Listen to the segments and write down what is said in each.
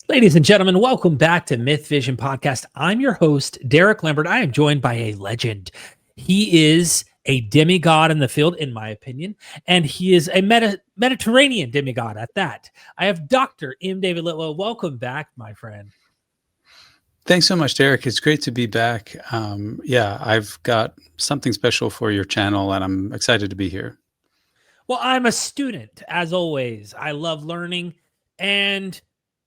Ladies and gentlemen, welcome back to MythVision Podcast. I'm your host, Derek Lambert. I am joined by a legend. He is a demigod in the field, in my opinion, and he is a Mediterranean demigod at that. I have Dr. M. David Litwa. Welcome back, my friend. Thanks so much, Derek. It's great to be back. I've got something special for your channel, and I'm excited to be here. Well, I'm a student, as always. I love learning, and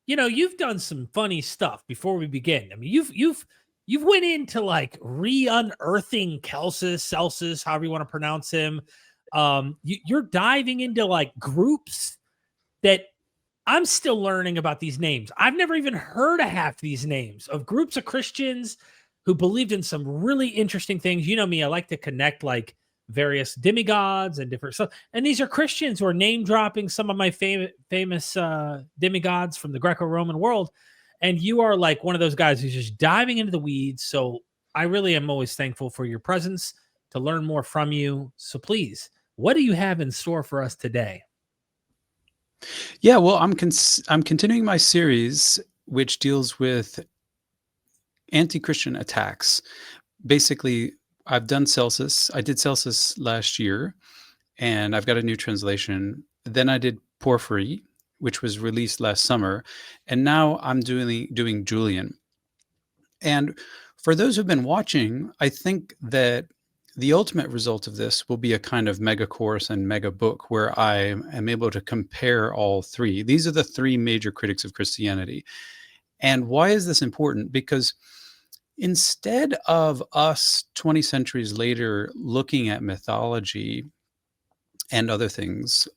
you've done some funny stuff. Before we begin, I mean, you've went into like re-unearthing Celsus, however you want to pronounce him. You're diving into like groups that I'm still learning about these names. I've never even heard of half these names of groups of Christians who believed in some really interesting things. You know me, I like to connect like various demigods and different stuff. And these are Christians who are name dropping some of my famous demigods from the Greco-Roman world. And you are like one of those guys who's just diving into the weeds. So I really am always thankful for your presence to learn more from you. So please, what do you have in store for us today? Yeah, well, I'm continuing my series, which deals with anti-Christian attacks. Basically, I've done Celsus. I did Celsus last year, and I've got a new translation. Then I did Porphyry, which was released last summer, and now I'm doing Julian. And for those who've been watching, I think that the ultimate result of this will be a kind of mega course and mega book where I am able to compare all three. These are the three major critics of Christianity. And why is this important? Because instead of us 20 centuries later looking at mythology and other things,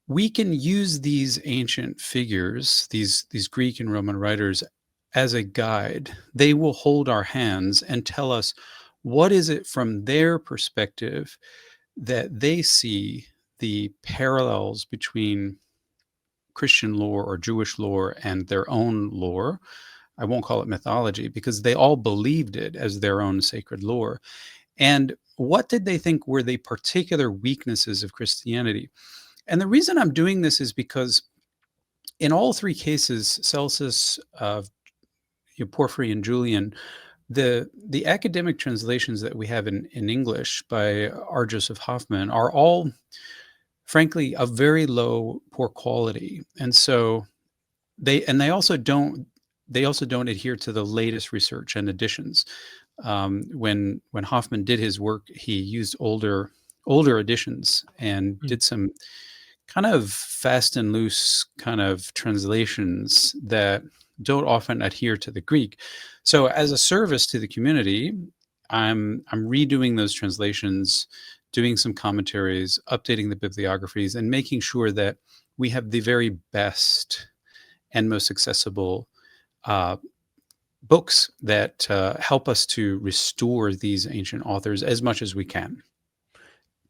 we can use these ancient figures, these Greek and Roman writers, as a guide. They will hold our hands and tell us what is it from their perspective that they see the parallels between Christian lore or Jewish lore and their own lore. I won't call it mythology because they all believed it as their own sacred lore. And what did they think were the particular weaknesses of Christianity? And the reason I'm doing this is because in all three cases, Celsus, Porphyry, and Julian, the academic translations that we have in English by R. Joseph Hoffman are all, frankly, of very low, poor quality. And so they also don't adhere to the latest research and editions. When Hoffman did his work, he used older editions and did some kind of fast and loose kind of translations that don't often adhere to the Greek. So as a service to the community, I'm redoing those translations, doing some commentaries, updating the bibliographies, and making sure that we have the very best and most accessible books that help us to restore these ancient authors as much as we can.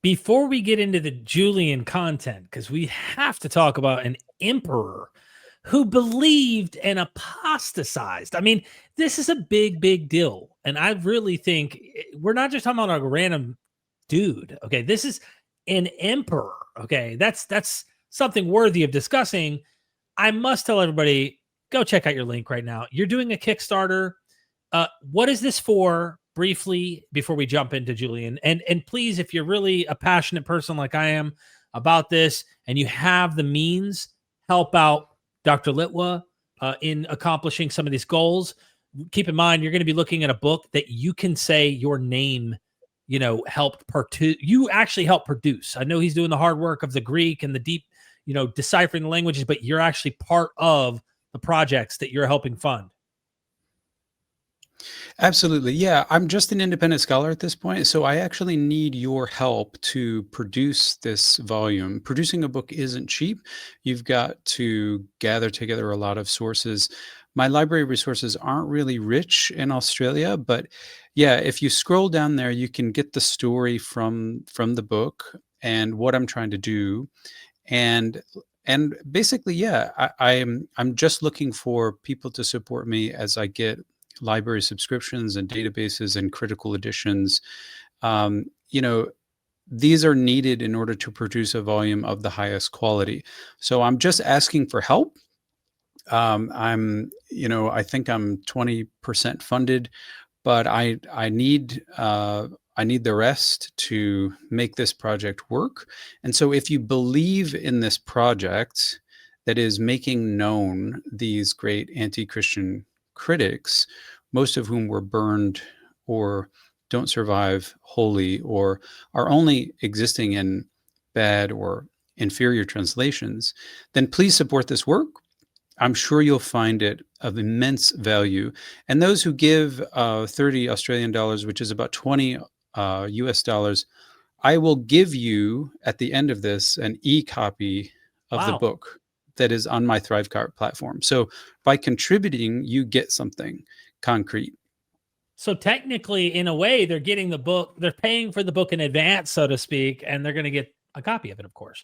Before we get into the Julian content, because we have to talk about an emperor who believed and apostatized. I mean, this is a big deal. And I really think we're not just talking about a random dude. Okay. This is an emperor. Okay. That's something worthy of discussing. I must tell everybody, go check out your link right now. You're doing a Kickstarter. What is this for? Briefly, before we jump into Julian, and please, if you're really a passionate person like I am about this, and you have the means, help out Dr. Litwa in accomplishing some of these goals. Keep in mind, you're going to be looking at a book that you can say your name, helped you actually helped produce. I know he's doing the hard work of the Greek and the deep, deciphering the languages, but you're actually part of the projects that you're helping fund. Absolutely. Yeah, I'm just an independent scholar at this point, so I actually need your help to produce this volume. Producing a book isn't cheap. You've got to gather together a lot of sources. My library resources aren't really rich in Australia, but yeah, if you scroll down there, you can get the story from the book and what I'm trying to do. And basically, yeah, I'm just looking for people to support me as I get library subscriptions and databases and critical editions. These are needed in order to produce a volume of the highest quality. So I'm just asking for help. I think I'm 20% funded, but I need the rest to make this project work. And so if you believe in this project that is making known these great anti-Christian critics, most of whom were burned or don't survive wholly or are only existing in bad or inferior translations, then please support this work. I'm sure you'll find it of immense value. And those who give 30 Australian dollars, which is about 20 US dollars, I will give you at the end of this an e-copy of the Wow. book that is on my Thrivecart platform. So by contributing, you get something concrete. So technically, in a way, they're getting the book. They're paying for the book in advance, so to speak, and they're going to get a copy of it, of course.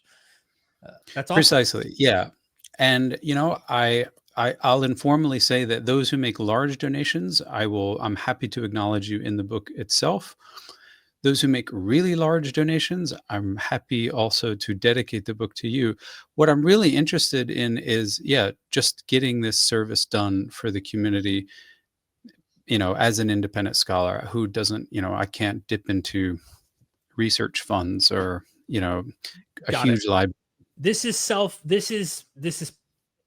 That's awesome. Precisely, yeah. And I'll informally say that those who make large donations, I'm happy to acknowledge you in the book itself. Those who make really large donations, I'm happy also to dedicate the book to you. What I'm really interested in is, just getting this service done for the community, as an independent scholar who doesn't, I can't dip into research funds or, a huge library. This is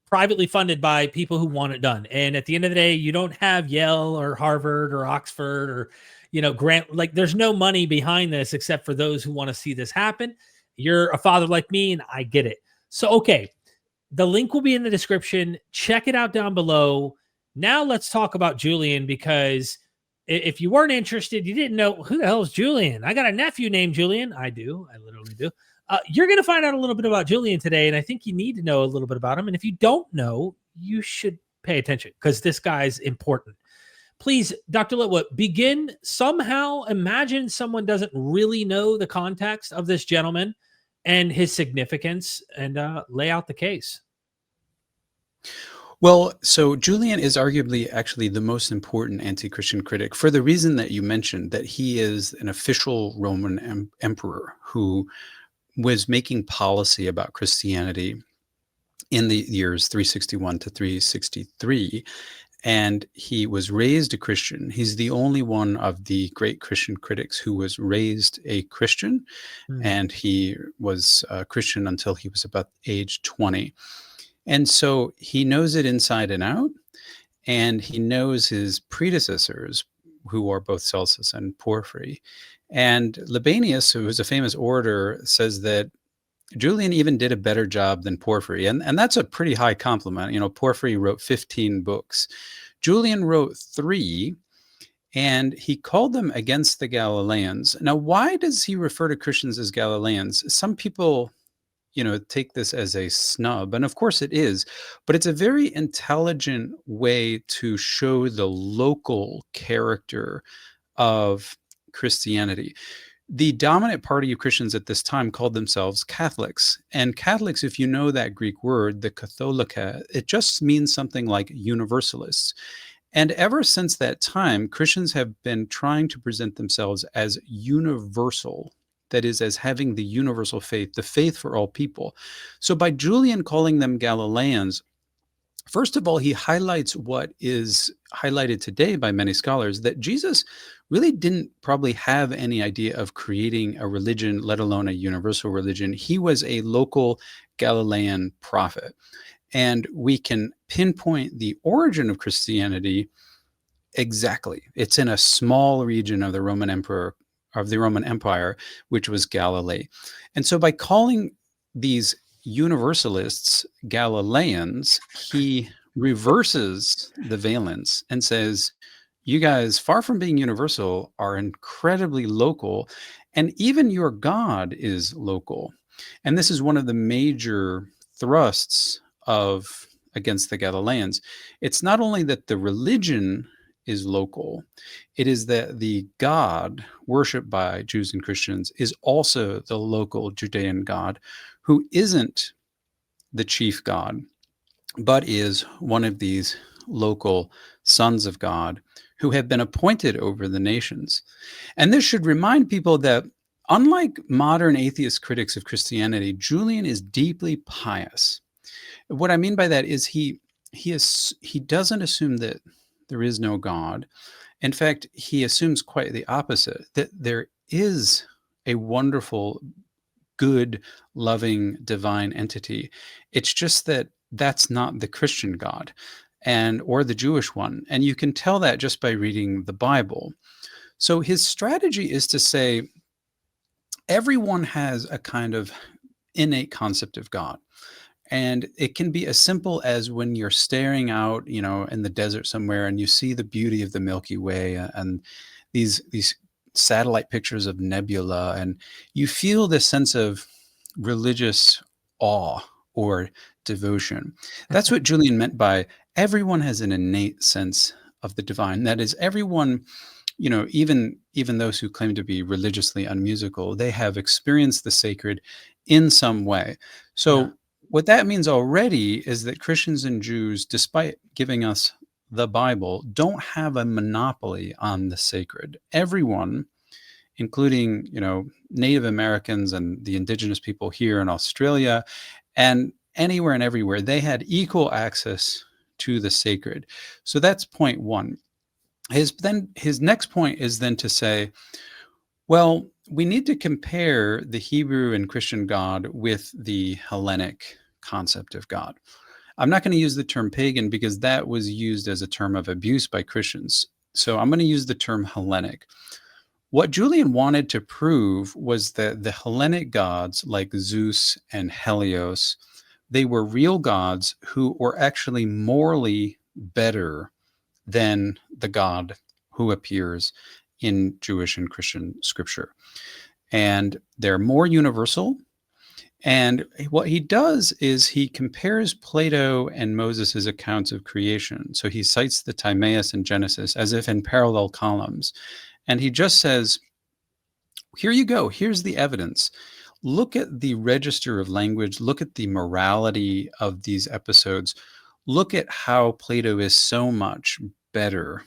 privately funded by people who want it done. And at the end of the day, you don't have Yale or Harvard or Oxford or, grant, like there's no money behind this except for those who want to see this happen. You're a father like me and I get it. So, okay. The link will be in the description. Check it out down below. Now let's talk about Julian, because if you weren't interested, you didn't know who the hell is Julian. I got a nephew named Julian. I do. I literally do. You're going to find out a little bit about Julian today, and I think you need to know a little bit about him. And if you don't know, you should pay attention because this guy's important. Please, Dr. Litwa, begin somehow. Imagine someone doesn't really know the context of this gentleman and his significance, and lay out the case. Well, so Julian is arguably actually the most important anti-Christian critic for the reason that you mentioned, that he is an official Roman emperor who was making policy about Christianity in the years 361 to 363. And he was raised a Christian. He's the only one of the great Christian critics who was raised a Christian. And he was a Christian until he was about age 20. And so he knows it inside and out, and he knows his predecessors, who are both Celsus and Porphyry. And Libanius, who is a famous orator, says that Julian even did a better job than Porphyry. And that's a pretty high compliment. Porphyry wrote 15 books. Julian wrote 3, and he called them Against the Galileans. Now, why does he refer to Christians as Galileans? Some people take this as a snub, and of course it is, but it's a very intelligent way to show the local character of Christianity. The dominant party of Christians at this time called themselves Catholics. And Catholics, if you know that Greek word, the katholika, it just means something like universalists. And ever since that time, Christians have been trying to present themselves as universal. That is, as having the universal faith, the faith for all people. So by Julian calling them Galileans, first of all, he highlights what is highlighted today by many scholars, that Jesus really didn't probably have any idea of creating a religion, let alone a universal religion. He was a local Galilean prophet. And we can pinpoint the origin of Christianity exactly. It's in a small region of the Roman Empire, which was Galilee. And so by calling these universalists Galileans, he reverses the valence and says, you guys, far from being universal, are incredibly local, and even your God is local. And this is one of the major thrusts of Against the Galileans. It's not only that the religion is local, it is that the God worshipped by Jews and Christians is also the local Judean God, who isn't the chief God, but is one of these local sons of God who have been appointed over the nations. And this should remind people that, unlike modern atheist critics of Christianity, Julian is deeply pious. What I mean by that is he he doesn't assume that there is no God. In fact, he assumes quite the opposite, that there is a wonderful, good, loving, divine entity. It's just that that's not the Christian God or the Jewish one. And you can tell that just by reading the Bible. So his strategy is to say everyone has a kind of innate concept of God. And it can be as simple as when you're staring out, in the desert somewhere and you see the beauty of the Milky Way and these satellite pictures of nebula, and you feel this sense of religious awe or devotion. That's what Julian meant by everyone has an innate sense of the divine. That is, everyone, even those who claim to be religiously unmusical, they have experienced the sacred in some way. So Yeah. what that means already is that Christians and Jews, despite giving us the Bible, don't have a monopoly on the sacred. Everyone, including, Native Americans and the indigenous people here in Australia and anywhere and everywhere, they had equal access to the sacred. So that's point one. His next point is then to say, well, we need to compare the Hebrew and Christian God with the Hellenic concept of God. I'm not going to use the term pagan because that was used as a term of abuse by Christians. So I'm going to use the term Hellenic. What Julian wanted to prove was that the Hellenic gods like Zeus and Helios, they were real gods who were actually morally better than the God who appears in Jewish and Christian scripture. And they're more universal. And what he does is he compares Plato and Moses' accounts of creation. So he cites the Timaeus and Genesis as if in parallel columns. And he just says, here you go. Here's the evidence. Look at the register of language. Look at the morality of these episodes. Look at how Plato is so much better,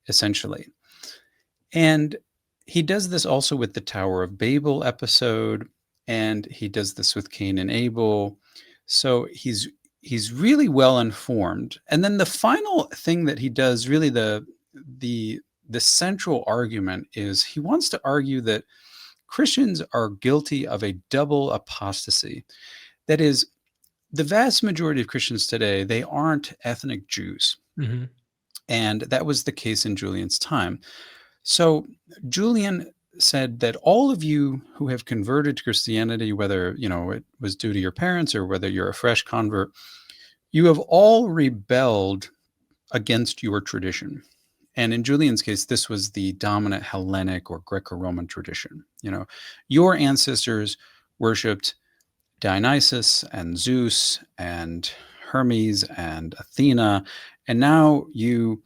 essentially. And he does this also with the Tower of Babel episode, and he does this with Cain and Abel. So he's really well informed. And then the final thing that he does, really the central argument, is he wants to argue that Christians are guilty of a double apostasy. That is, the vast majority of Christians today, they aren't ethnic Jews. Mm-hmm. And that was the case in Julian's time. So Julian said that all of you who have converted to Christianity, whether it was due to your parents or whether you're a fresh convert, you have all rebelled against your tradition. And in Julian's case, this was the dominant Hellenic or Greco-Roman tradition. Your ancestors worshipped Dionysus and Zeus and Hermes and Athena, and now you,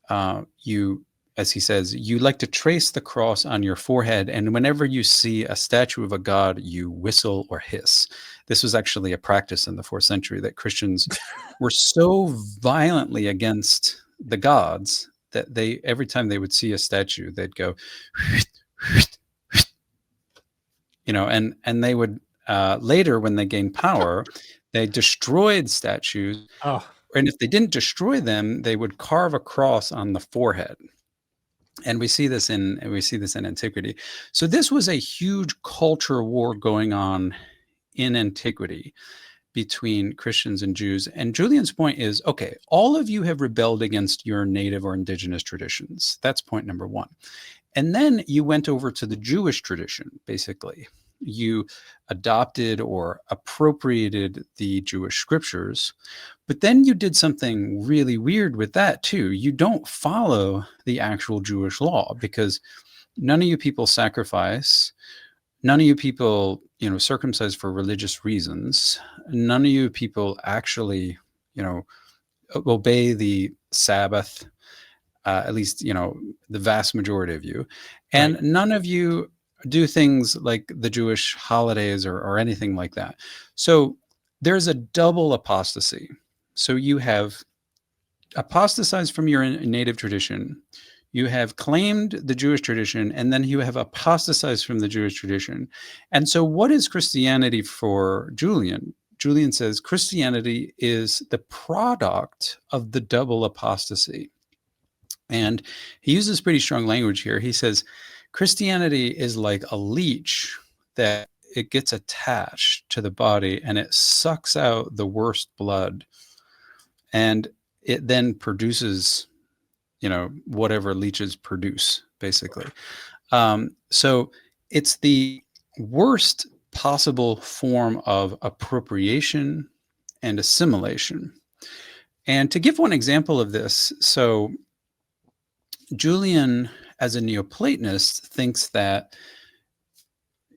as he says, you like to trace the cross on your forehead, and whenever you see a statue of a god, you whistle or hiss. This was actually a practice in the 4th century, that Christians were so violently against the gods that every time they would see a statue, they'd go, and they would later, when they gained power, they destroyed statues. Oh. And if they didn't destroy them, they would carve a cross on the forehead. And we see this in antiquity. So this was a huge culture war going on in antiquity between Christians and Jews. And Julian's point is, okay, all of you have rebelled against your native or indigenous traditions. That's point number one. And then you went over to the Jewish tradition, basically. You adopted or appropriated the Jewish scriptures, but then you did something really weird with that too. You don't follow the actual Jewish law, because none of you people sacrifice. None of you people, circumcise for religious reasons. None of you people actually, obey the Sabbath, at least, the vast majority of you. And Right. None of you do things like the Jewish holidays or anything like that. So there's a double apostasy. So you have apostatized from your native tradition. You have claimed the Jewish tradition, and then you have apostatized from the Jewish tradition. And so what is Christianity for Julian? Julian says Christianity is the product of the double apostasy. And he uses pretty strong language here. He says Christianity is like a leech that it gets attached to the body and it sucks out the worst blood. And it then produces, whatever leeches produce, basically. So it's the worst possible form of appropriation and assimilation. And to give one example of this, so Julian, as a Neoplatonist, thinks that,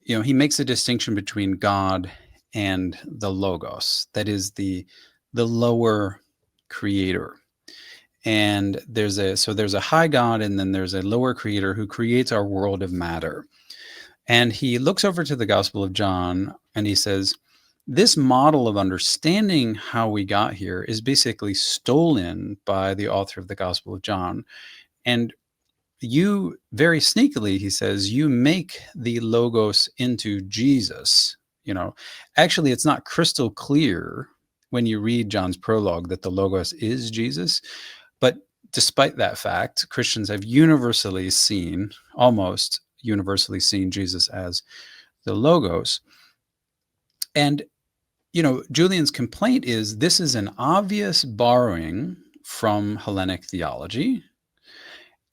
he makes a distinction between God and the Logos, that is the lower creator. And there's a high God, and then there's a lower creator who creates our world of matter. And he looks over to the Gospel of John and he says, this model of understanding how we got here is basically stolen by the author of the Gospel of John. And you, very sneakily, he says, you make the Logos into Jesus. Actually, it's not crystal clear when you read John's prologue that the Logos is Jesus. But despite that fact, Christians have almost universally seen Jesus as the Logos. And, Julian's complaint is this is an obvious borrowing from Hellenic theology.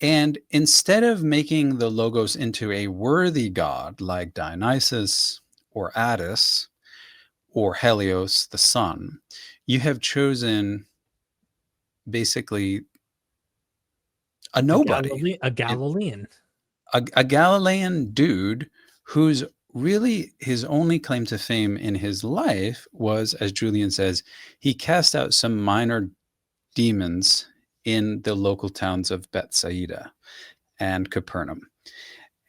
And instead of making the Logos into a worthy god like Dionysus or Attis or Helios, the sun, you have chosen basically a nobody. A Galilean. A Galilean dude whose really his only claim to fame in his life was, as Julian says, he cast out some minor demons in the local towns of Bethsaida and Capernaum.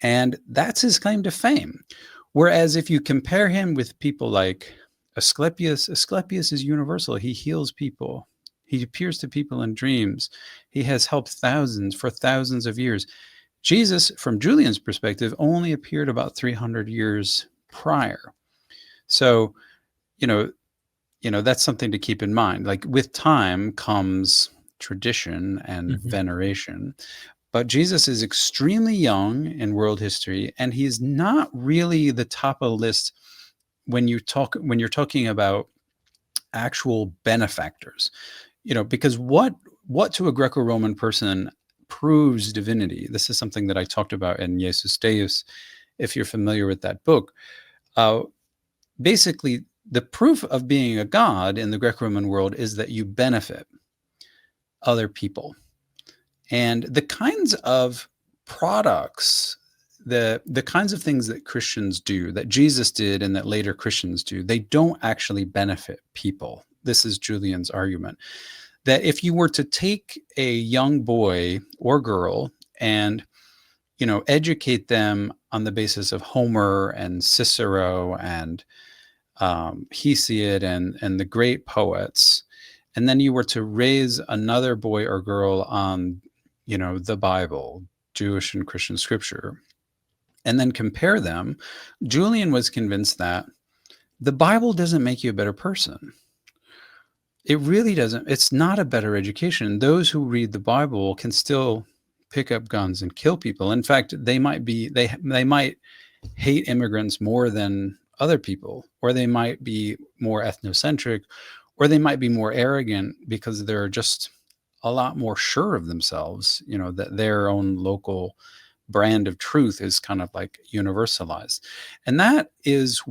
And that's his claim to fame. Whereas if you compare him with people like Asclepius is universal. He heals people. He appears to people in dreams. He has helped thousands for thousands of years. Jesus, from Julian's perspective, only appeared about 300 years prior. So, that's something to keep in mind. Like with time comes tradition and veneration. But Jesus is extremely young in world history, and he's not really the top of the list when you're talking about actual benefactors. Because what to a Greco-Roman person proves divinity. This is something that I talked about in Jesus Deus, if you're familiar with that book. Basically, the proof of being a god in the Greco-Roman world is that you benefit other people. And the kinds of products, the kinds of things that Christians do, that Jesus did and that later Christians do, they don't actually benefit people. This is Julian's argument. That if you were to take a young boy or girl and, educate them on the basis of Homer and Cicero and Hesiod and the great poets, and then you were to raise another boy or girl on, the Bible, Jewish and Christian scripture, and then compare them, Julian was convinced that the Bible doesn't make you a better person. It really doesn't. It's not a better education. Those who read the Bible can still pick up guns and kill people. In fact, they might hate immigrants more than other people, or they might be more ethnocentric, or they might be more arrogant because they're just a lot more sure of themselves, that their own local brand of truth is kind of like universalized. And that is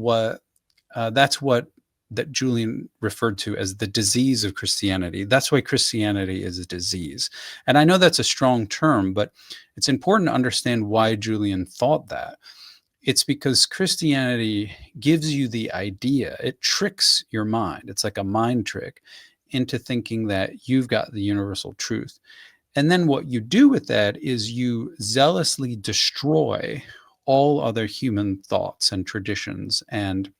that Julian referred to as the disease of Christianity. That's why Christianity is a disease. And I know that's a strong term, but it's important to understand why Julian thought that. It's because Christianity gives you the idea, it tricks your mind. It's like a mind trick into thinking that you've got the universal truth. And then what you do with that is you zealously destroy all other human thoughts and traditions, and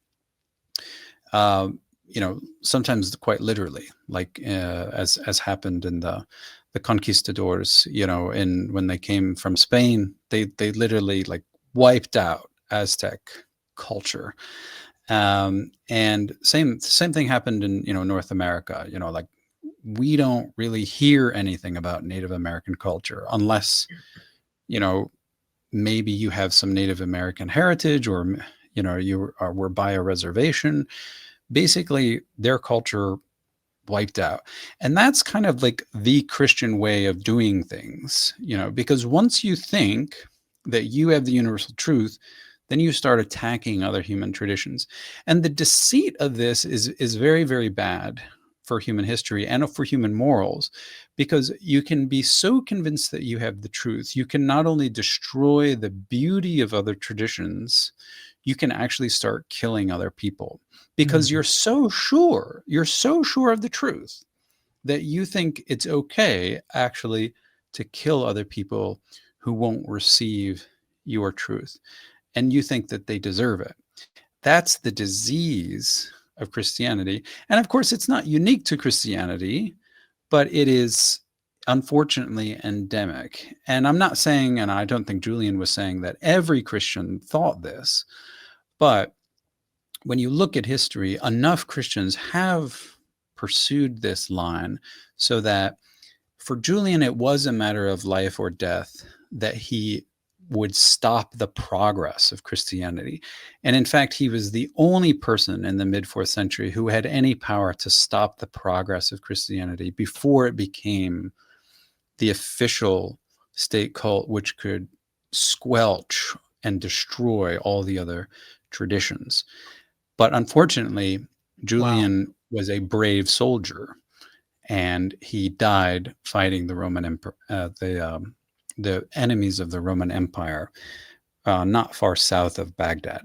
sometimes quite literally, like as happened in the conquistadors, when they came from Spain, they literally like wiped out Aztec culture. And same thing happened in, North America. Like, we don't really hear anything about Native American culture unless, maybe you have some Native American heritage, or, were by a reservation. Basically, their culture wiped out. And that's kind of like the Christian way of doing things, because once you think that you have the universal truth, then you start attacking other human traditions. And the deceit of this is very, very bad for human history and for human morals, because you can be so convinced that you have the truth. You can not only destroy the beauty of other traditions, you can actually start killing other people, because you're so sure of the truth that you think it's okay actually to kill other people who won't receive your truth, and you think that they deserve it. That's the disease of Christianity. And of course, it's not unique to Christianity, but it is unfortunately endemic. And I'm not saying, and I don't think Julian was saying, that every Christian thought this, but when you look at history, enough Christians have pursued this line so that for Julian, it was a matter of life or death that he would stop the progress of Christianity. And in fact, he was the only person in the mid-4th century who had any power to stop the progress of Christianity before it became the official state cult, which could squelch and destroy all the other traditions. But unfortunately, Julian was a brave soldier, and he died fighting the Roman Empire, the enemies of the Roman Empire, not far south of Baghdad.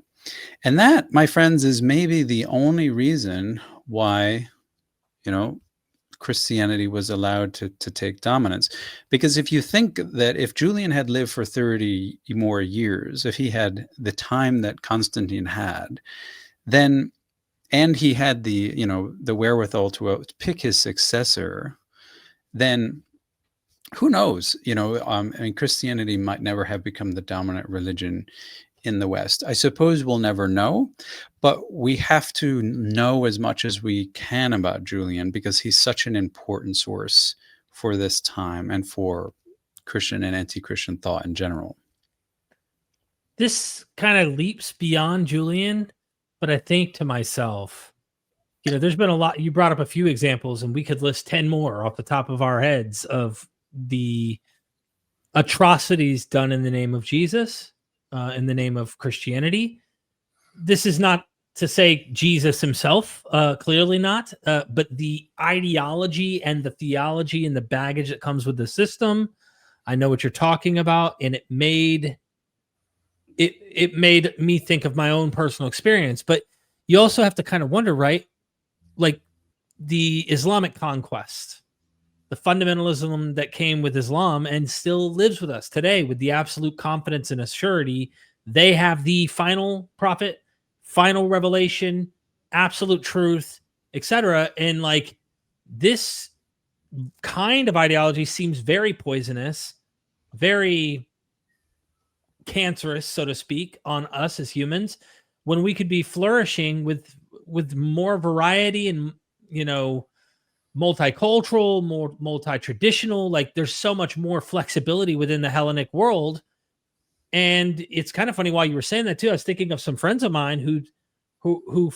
And that, my friends, is maybe the only reason why, Christianity was allowed to take dominance. Because if you think that if Julian had lived for 30 more years, if he had the time that Constantine had, then, and he had the, the wherewithal to pick his successor, then who knows? Christianity might never have become the dominant religion in the West. I suppose we'll never know, but we have to know as much as we can about Julian, because he's such an important source for this time and for Christian and anti-Christian thought in general. This kind of leaps beyond Julian, but I think to myself, there's been a lot. You brought up a few examples, and we could list 10 more off the top of our heads of the atrocities done in the name of Jesus, in the name of Christianity. This is not to say Jesus himself, clearly not, but the ideology and the theology and the baggage that comes with the system. I know what you're talking about, and it made me think of my own personal experience. But you also have to kind of wonder, right? Like the Islamic conquest, the fundamentalism that came with Islam and still lives with us today with the absolute confidence and assurity they have the final prophet, final revelation, absolute truth, etc. And like this kind of ideology seems very poisonous, very cancerous, so to speak, on us as humans, when we could be flourishing with more variety and, multicultural, more multi-traditional. Like there's so much more flexibility within the Hellenic world. And it's kind of funny while you were saying that too. I was thinking of some friends of mine who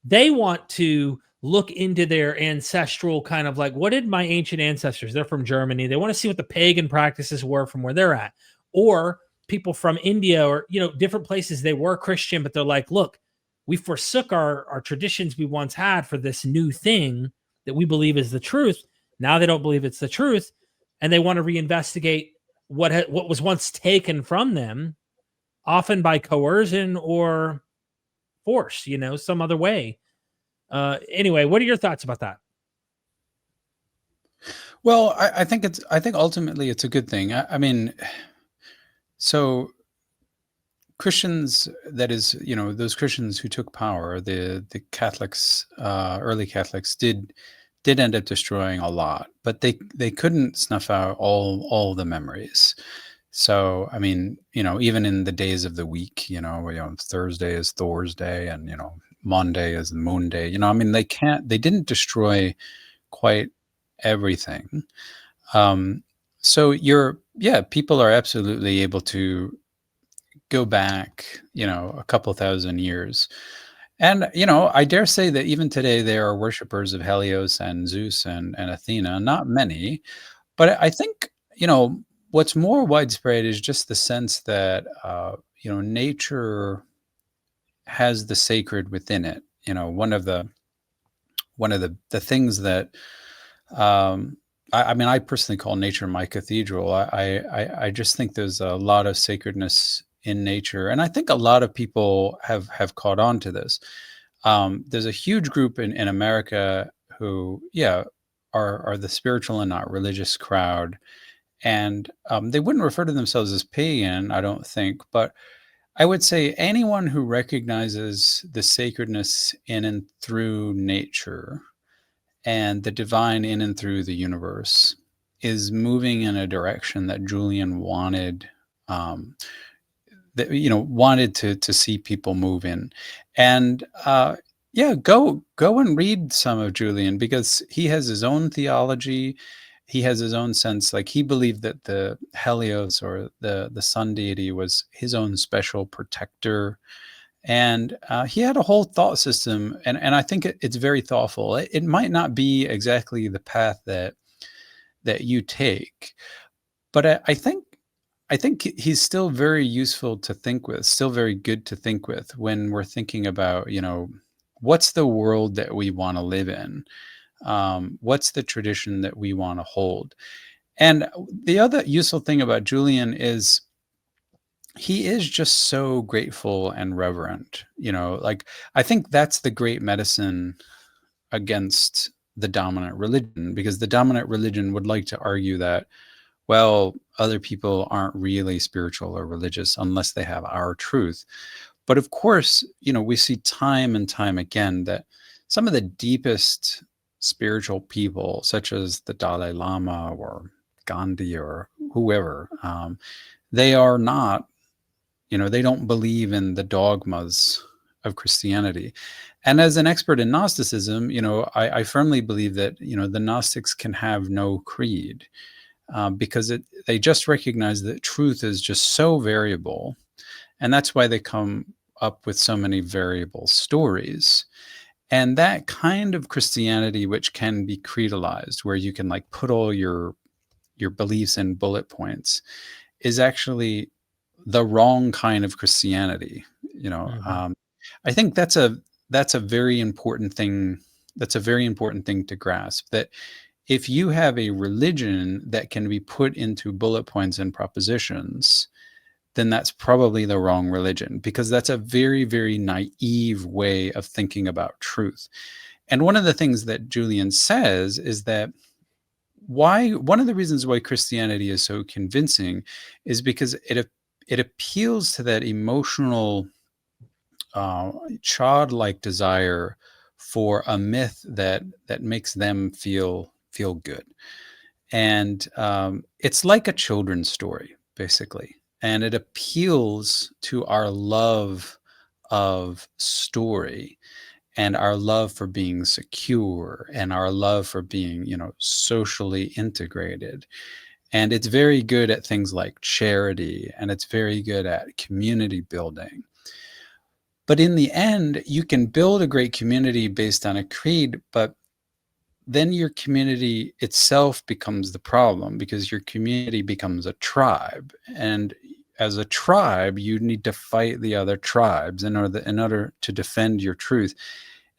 they want to look into their ancestral kind of like, what did my ancient ancestors, they're from Germany. They want to see what the pagan practices were from where they're at, or people from India or, different places. They were Christian, but they're like, look, we forsook our traditions we once had for this new thing that we believe is the truth. Now they don't believe it's the truth, and they want to reinvestigate what was once taken from them, often by coercion or force, some other way. Anyway, what are your thoughts about that? Well, I think ultimately it's a good thing. I mean, so Christians, that is, those Christians who took power, the Catholics, early Catholics did end up destroying a lot, but they couldn't snuff out all the memories. So, I mean, even in the days of the week, Thursday is Thor's Day, and, Monday is the moon day. I mean, they didn't destroy quite everything. So people are absolutely able to go back, a couple thousand years. And, I dare say that even today there are worshippers of Helios and Zeus and Athena, not many, but I think, what's more widespread is just the sense that, nature has the sacred within it. One of the things that, I mean, I personally call nature my cathedral. I just think there's a lot of sacredness in nature, and I think a lot of people have caught on to this. There's a huge group in America who, are the spiritual and not religious crowd, and they wouldn't refer to themselves as pagan, I don't think, but I would say anyone who recognizes the sacredness in and through nature and the divine in and through the universe is moving in a direction that Julian wanted, wanted to see people move in. And go and read some of Julian, because he has his own theology. He has his own sense. Like, he believed that the Helios, or the sun deity, was his own special protector. And he had a whole thought system, and I think it's very thoughtful. It might not be exactly the path that you take, but I think he's still very useful to think with, still very good to think with when we're thinking about, what's the world that we want to live in? What's the tradition that we want to hold? And the other useful thing about Julian is he is just so grateful and reverent. Like, I think that's the great medicine against the dominant religion, because the dominant religion would like to argue that, well, other people aren't really spiritual or religious unless they have our truth. But of course, we see time and time again that some of the deepest spiritual people, such as the Dalai Lama or Gandhi or whoever, they are not, they don't believe in the dogmas of Christianity. And as an expert in Gnosticism, I firmly believe that, the Gnostics can have no creed, because they just recognize that truth is just so variable. And that's why they come up with so many variable stories. And that kind of Christianity, which can be creedalized, where you can like put all your beliefs in bullet points, is actually the wrong kind of Christianity. I think that's a very important thing. That's a very important thing to grasp, that if you have a religion that can be put into bullet points and propositions, then that's probably the wrong religion, because that's a very, very naive way of thinking about truth. And one of the things that Julian says is that one of the reasons why Christianity is so convincing is because it appeals to that emotional, childlike desire for a myth that makes them feel good. And it's like a children's story, basically. And it appeals to our love of story, and our love for being secure, and our love for being, socially integrated. And it's very good at things like charity, and it's very good at community building. But in the end, you can build a great community based on a creed, but then your community itself becomes the problem, because your community becomes a tribe. And as a tribe, you need to fight the other tribes in order to defend your truth.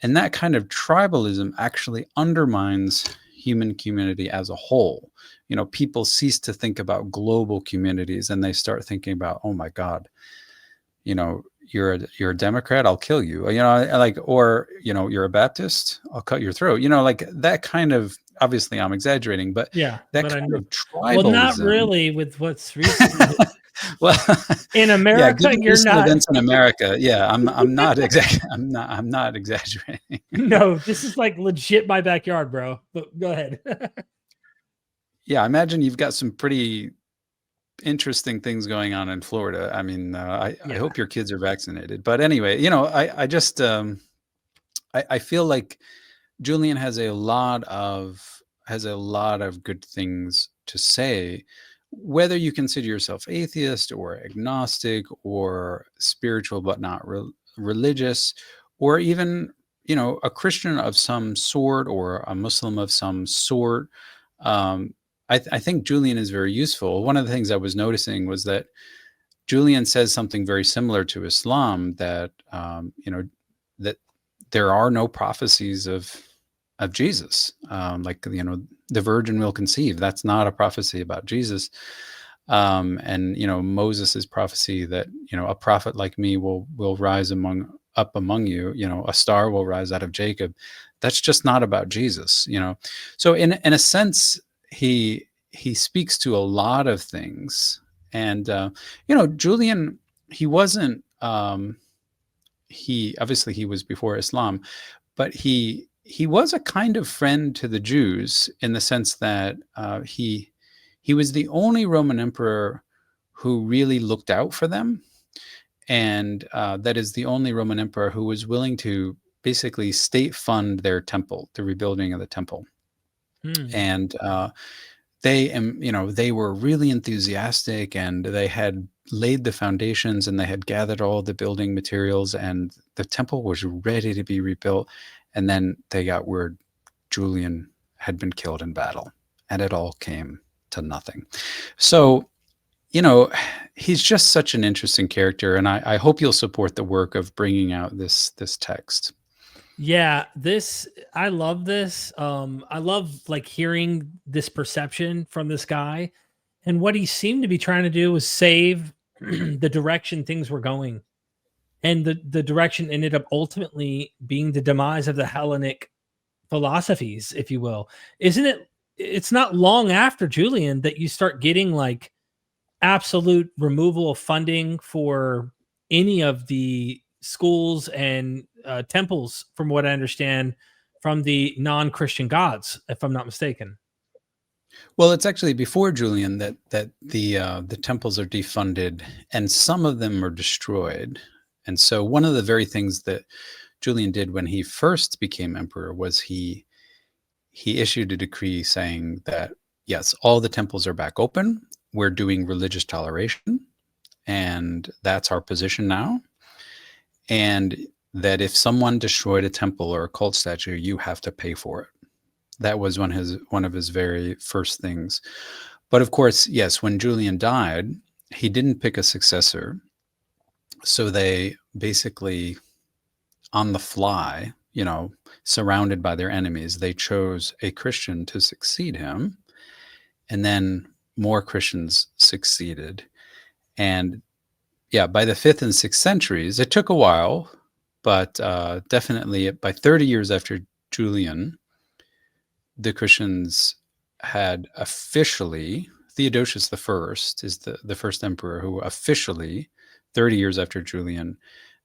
And that kind of tribalism actually undermines human community as a whole. People cease to think about global communities, and they start thinking about, oh my God, you're a Democrat, I'll kill you. Or you're a Baptist, I'll cut your throat. Like that kind of. Obviously, I'm exaggerating, but yeah, that kind of tribalism. Well, not really. With what's recently. Well, in America, you're not. Events in America, I'm not I'm not exaggerating. No, this is like legit my backyard, bro. But go ahead. Yeah, I imagine you've got some pretty interesting things going on in Florida. I mean, I hope your kids are vaccinated. But anyway, I just I feel like Julian has a lot of good things to say, whether you consider yourself atheist or agnostic or spiritual but not religious, or even, you know, a Christian of some sort or a Muslim of some sort. I think Julian is very useful. One of the things I was noticing was that Julian says something very similar to Islam, that you know, that there are no prophecies of Jesus. Like, you know, the virgin will conceive. That's not a prophecy about Jesus. And, you know, Moses's prophecy that, you know, a prophet like me will rise up among you, you know, a star will rise out of Jacob. That's just not about Jesus, you know. So in a sense, he speaks to a lot of things. And you know, Julian, he wasn't he obviously he was before Islam, but he was a kind of friend to the Jews, in the sense that he was the only Roman emperor who really looked out for them, and that is the only Roman emperor who was willing to basically state fund their temple, the rebuilding of the temple. And they, you know, they were really enthusiastic, and they had laid the foundations, and they had gathered all the building materials, and the temple was ready to be rebuilt. And then they got word Julian had been killed in battle, and it all came to nothing. So, you know, he's just such an interesting character, and I hope you'll support the work of bringing out this text. Yeah, I love this. I love like hearing this perception from this guy, and what he seemed to be trying to do was save the direction things were going, and the direction ended up ultimately being the demise of the Hellenic philosophies, if you will. Isn't it? It's not long after Julian that you start getting like absolute removal of funding for any of the schools and temples, from what I understand, from the non-Christian gods, if I'm not mistaken. Well, it's actually before Julian that the temples are defunded, and some of them are destroyed. And so one of the very things that Julian did when he first became emperor was he issued a decree saying that, yes, all the temples are back open. We're doing religious toleration, and that's our position now. And that if someone destroyed a temple or a cult statue, you have to pay for it. That was one of his very first things. But of course, yes, when Julian died, he didn't pick a successor. So they basically, on the fly, you know, surrounded by their enemies, they chose a Christian to succeed him. And then more Christians succeeded. And yeah, by the 5th and 6th centuries, it took a while, but definitely by 30 years after Julian, the Christians had officially, Theodosius I is the first emperor who officially, 30 years after Julian,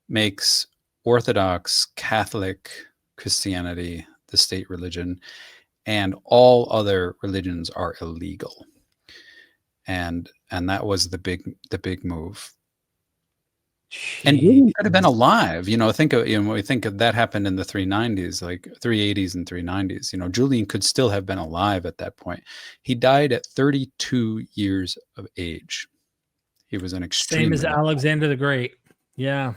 makes Orthodox Catholic Christianity the state religion, and all other religions are illegal. And that was the big move. And Julian could have been alive, you know. We think of that happened in the 390s, like 380s and 390s. You know, Julian could still have been alive at that point. He died at 32 years of age. He was an extreme. Same as Alexander the Great. Yeah.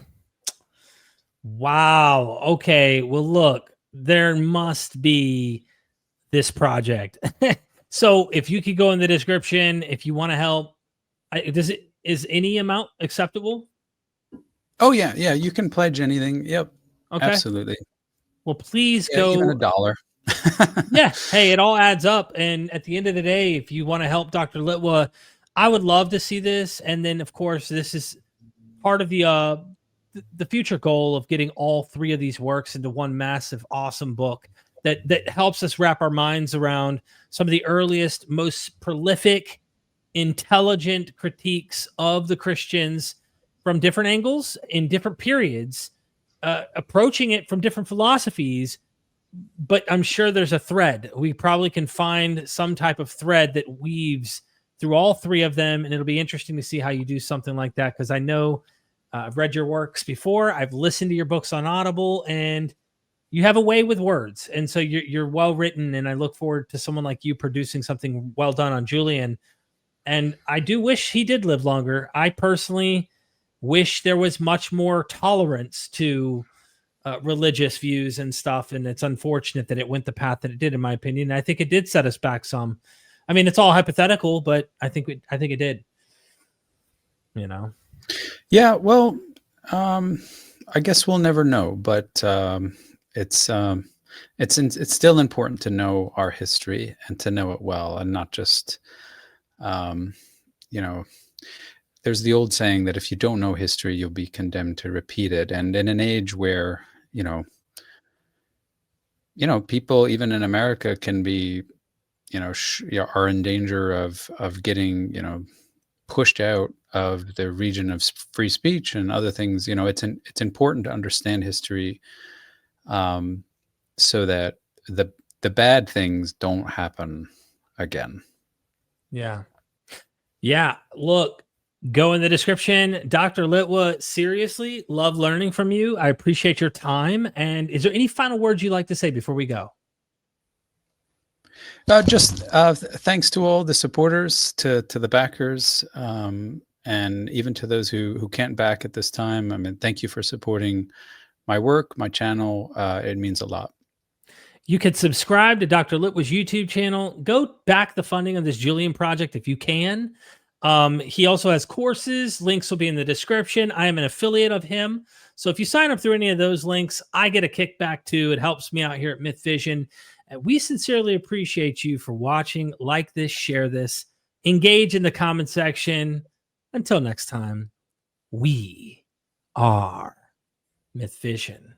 Wow. Okay. Well, look, there must be this project. So if you could go in the description, if you want to help, is any amount acceptable? Oh yeah, you can pledge anything. Yep. Okay. Absolutely. Well, please go. Even $1. Yeah. Hey, it all adds up. And at the end of the day, if you want to help Dr. Litwa, I would love to see this. And then, of course, this is part of the future goal of getting all 3 of these works into one massive, awesome book that helps us wrap our minds around some of the earliest, most prolific, intelligent critiques of the Christians from different angles in different periods, approaching it from different philosophies. But I'm sure there's a thread. We probably can find some type of thread that weaves through all 3 of them. And it'll be interesting to see how you do something like that. Because I know I've read your works before. I've listened to your books on Audible, and you have a way with words, and so you're well written, and I look forward to someone like you producing something well done on Julian. And I do wish he did live longer. I personally wish there was much more tolerance to religious views and stuff, and it's unfortunate that it went the path that it did, in my opinion. I think it did set us back some. I mean, it's all hypothetical, but I think it did. You know. Yeah. Well, I guess we'll never know, but it's still important to know our history and to know it well, and not just, you know, there's the old saying that if you don't know history, you'll be condemned to repeat it. And in an age where, you know, people even in America can be, are in danger of getting, pushed out of the region of free speech and other things. It's important to understand history, so that the bad things don't happen again. Yeah. Yeah. Look, go in the description. Dr. Litwa, seriously, love learning from you. I appreciate your time. And is there any final words you'd like to say before we go? Just thanks to all the supporters, to the backers, and even to those who can't back at this time. I mean, thank you for supporting my work, my channel. It means a lot. You can subscribe to Dr. Litwa's YouTube channel. Go back the funding of this Julian project if you can. He also has courses. Links will be in the description. I am an affiliate of him. So if you sign up through any of those links, I get a kickback too. It helps me out here at MythVision. And we sincerely appreciate you for watching. Like this, share this, engage in the comment section. Until next time, we are MythVision.